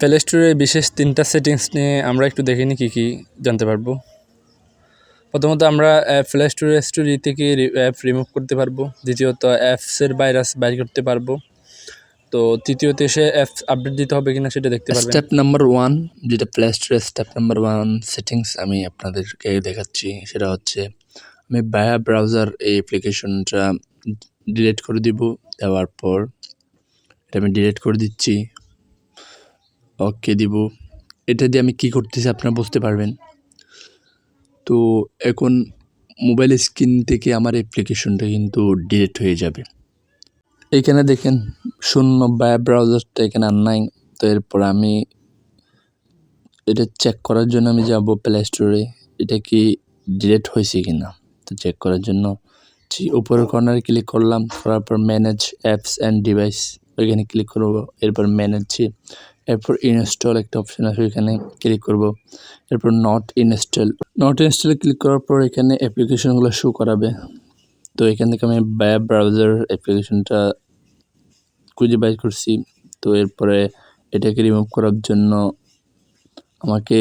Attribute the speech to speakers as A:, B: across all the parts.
A: Play স্টোরে বিশেষ 3টা সেটিংস নিয়ে আমরা একটু দেখে নিই কী জানতে পারবো। প্রথমত আমরা প্লে স্টোরি থেকে অ্যাপ রিমুভ করতে পারবো। দ্বিতীয়ত অ্যাপসের ভাইরাস বাইর করতে পারবো। তো তৃতীয়ত এসে অ্যাপস আপডেট দিতে হবে কিনা সেটা দেখতে পারবেন।
B: স্টেপ নাম্বার 1 যেটা প্লে স্টোরের স্টেপ নাম্বার 1 সেটিংস আমি আপনাদেরকে দেখাচ্ছি, সেটা হচ্ছে আমি বায়া ব্রাউজার এই অ্যাপ্লিকেশনটা ডিলিট করে দিব। দেওয়ার পর এটা আমি ডিলিট করে দিচ্ছি, ওকে দিব। এটা দিয়ে আমি কি করতেছি আপনারা বুঝতে পারবেন। তো এখন মোবাইল স্ক্রিন থেকে আমার অ্যাপ্লিকেশনটা কিন্তু ডিলিট হয়ে যাবে। এইখানে দেখেন শূন্য বায়া ব্রাউজারটা এখানে আর নাই। তো এরপর আমি এটা চেক করার জন্য আমি যাব প্লে স্টোরে, এটা কি ডিলিট হয়েছে কিনা। তো চেক করার জন্য উপরের কর্নারে ক্লিক করলাম, করার পর ম্যানেজ অ্যাপস অ্যান্ড ডিভাইস ওইখানে ক্লিক করব। এরপর ম্যানেজে এরপর ইনস্টল একটা অপশান আছে, ওইখানে ক্লিক করব। এরপর নট ইনস্টলে ক্লিক করার পর এখানে অ্যাপ্লিকেশনগুলো শো করাবে। তো এখান থেকে আমি বায়া ব্রাউজার অ্যাপ্লিকেশনটা খুঁজে বাইর করছি। তো এরপরে এটাকে রিমুভ করার জন্য আমাকে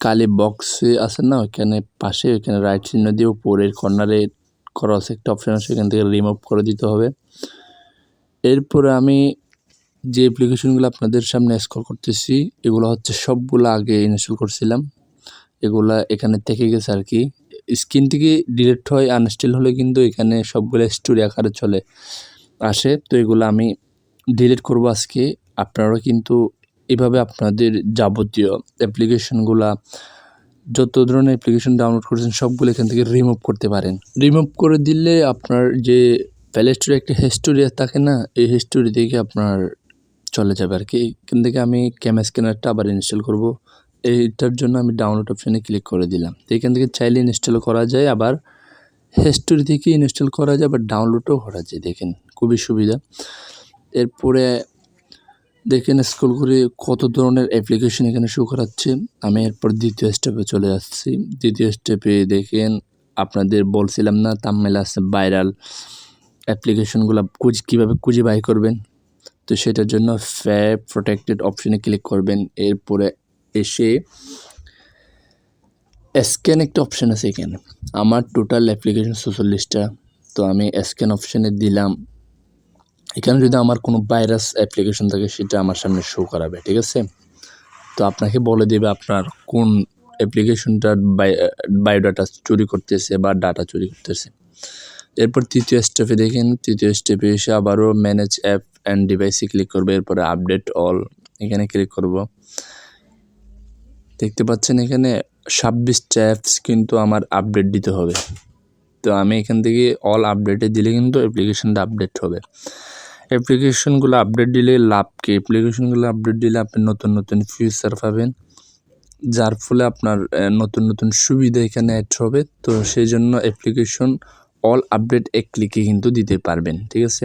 B: কালি বক্সে আছে না, ওইখানে পাশে ওইখানে রাইট চিহ্ন দিয়ে উপরের কর্নারে ক্রস একটা অপশান আছে, এখান থেকে রিমুভ করে দিতে হবে। এরপরে আমি যে অ্যাপ্লিকেশনগুলো আপনাদের সামনে স্ক্রল করতেছি এগুলো হচ্ছে সবগুলো আগে ইনস্টল করছিলাম, এগুলা এখানে থেকে গেছে আর কি। স্ক্রিন থেকে ডিলিট হয় আনইনস্টল হলে কিন্তু এখানে সবগুলো স্টোরি আকারে চলে আসে। তো এগুলো আমি ডিলিট করব আজকে। আপনারাও কিন্তু এভাবে আপনাদের যাবতীয় অ্যাপ্লিকেশনগুলা যত ধরনের অ্যাপ্লিকেশন ডাউনলোড করেছেন সবগুলো এখান থেকে রিমুভ করতে পারেন। রিমুভ করে দিলে আপনার যে প্লে স্টোরে একটা হিস্টোরি থাকে না, এই হিস্টোরি থেকে আপনার চলে যাবে আর কি। এখান থেকে আমি ক্যামেরা স্ক্যানারটা আবার ইনস্টল করব। এইটার জন্য আমি ডাউনলোড অপশানে ক্লিক করে দিলাম। তো এখান থেকে চাইলে ইনস্টল করা যায়, আবার হিস্টোরি থেকে ইনস্টল করা যায়, আবার ডাউনলোডও করা যায়। দেখেন খুবই সুবিধা। এরপরে দেখেন স্ক্রল করে কত ধরনের অ্যাপ্লিকেশন এখানে শো করাচ্ছে। আমি এরপর দ্বিতীয় স্টেপে চলে আসছি। দ্বিতীয় স্টেপে দেখেন আপনাদের বলছিলাম না থাম্বনেইলে আছে ভাইরাল অ্যাপ্লিকেশনগুলো কীভাবে খুঁজে বাই করবেন। তো সেটার জন্য ফ্যাব প্রোটেক্টেড অপশানে ক্লিক করবেন। এরপরে এসে স্ক্যান একটা অপশান আছে এখানে। আমার টোটাল অ্যাপ্লিকেশন 46টা। তো আমি স্ক্যান অপশানে দিলাম। এখানে যদি আমার কোনো ভাইরাস অ্যাপ্লিকেশন থাকে সেটা আমার সামনে শো করাবে, ঠিক আছে। তো আপনাকে বলে দেবে আপনার কোন অ্যাপ্লিকেশনটার বায়োডাটা চুরি করতেছে বা ডাটা চুরি করতেছে। এরপর তৃতীয় স্টেপে দেখেন, তৃতীয় স্টেপে এসে আবারও ম্যানেজ অ্যাপ অ্যান্ড ডিভাইসে ক্লিক করবে। এরপরে আপডেট অল এখানে ক্লিক করব। দেখতে পাচ্ছেন এখানে 26টা অ্যাপস কিন্তু আমার আপডেট দিতে হবে। তো আমি এখান থেকে অল আপডেটে দিলে কিন্তু অ্যাপ্লিকেশনটা আপডেট হবে। অ্যাপ্লিকেশনগুলো আপডেট দিলে লাভ কি, অ্যাপ্লিকেশনগুলো আপডেট দিলে আপনি নতুন নতুন ফিচার পাবেন, যার ফলে আপনার নতুন নতুন সুবিধা এখানে অ্যাড হবে। তো সেই জন্য অ্যাপ্লিকেশন অল আপডেট এক ক্লিকে কিন্তু দিতে পারবেন, ঠিক আছে।